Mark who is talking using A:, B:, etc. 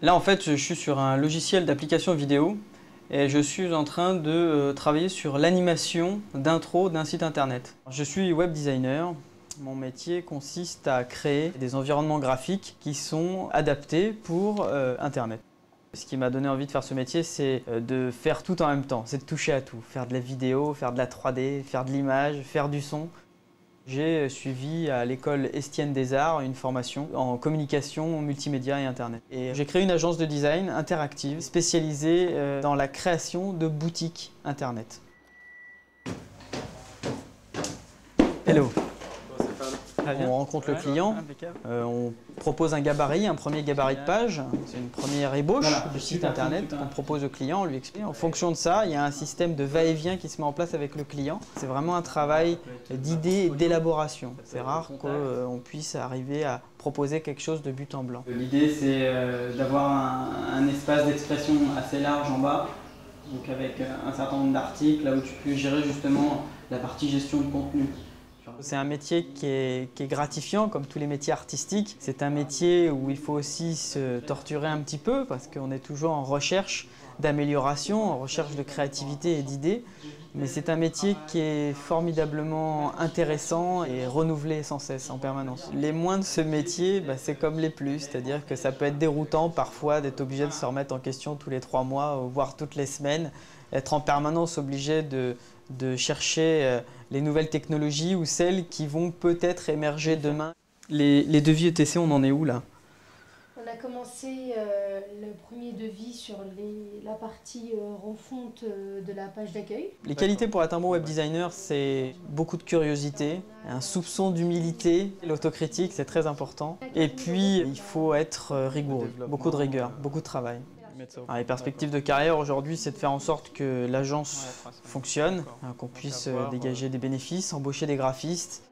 A: Là, en fait, je suis sur un logiciel d'application vidéo et je suis en train de travailler sur l'animation d'intro d'un site internet. Je suis web designer. Mon métier consiste à créer des environnements graphiques qui sont adaptés pour Internet. Ce qui m'a donné envie de faire ce métier, c'est de faire tout en même temps, c'est de toucher à tout. Faire de la vidéo, faire de la 3D, faire de l'image, faire du son. J'ai suivi à l'école Estienne des Arts une formation en communication, multimédia et Internet. Et j'ai créé une agence de design interactive spécialisée dans la création de boutiques Internet. Hello. On rencontre le client, on propose un gabarit, un premier gabarit de page, c'est une première ébauche du site internet qu'on propose au client, on lui explique. En fonction de ça, il y a un système de va-et-vient qui se met en place avec le client. C'est vraiment un travail d'idée et d'élaboration. C'est rare qu'on puisse arriver à proposer quelque chose de but en blanc. L'idée, c'est d'avoir un espace d'expression assez large en bas, donc avec un certain nombre d'articles, là où tu peux gérer justement la partie gestion de contenu. C'est un métier qui est gratifiant, comme tous les métiers artistiques. C'est un métier où il faut aussi se torturer un petit peu parce qu'on est toujours en recherche d'amélioration, en recherche de créativité et d'idées. Mais c'est un métier qui est formidablement intéressant et renouvelé sans cesse, en permanence. Les moins de ce métier, c'est comme les plus, c'est-à-dire que ça peut être déroutant parfois d'être obligé de se remettre en question tous les 3 mois, voire toutes les semaines, être en permanence obligé de chercher les nouvelles technologies ou celles qui vont peut-être émerger demain. Les devis ETC, on en est où là?
B: On a commencé le premier devis sur la partie refonte de la page d'accueil.
A: Les qualités pour être un bon web designer, c'est beaucoup de curiosité, un soupçon d'humilité, l'autocritique, c'est très important. Et puis, il faut être rigoureux, beaucoup de rigueur, beaucoup de travail. Alors, les perspectives de carrière aujourd'hui, c'est de faire en sorte que l'agence fonctionne, qu'on puisse dégager des bénéfices, embaucher des graphistes.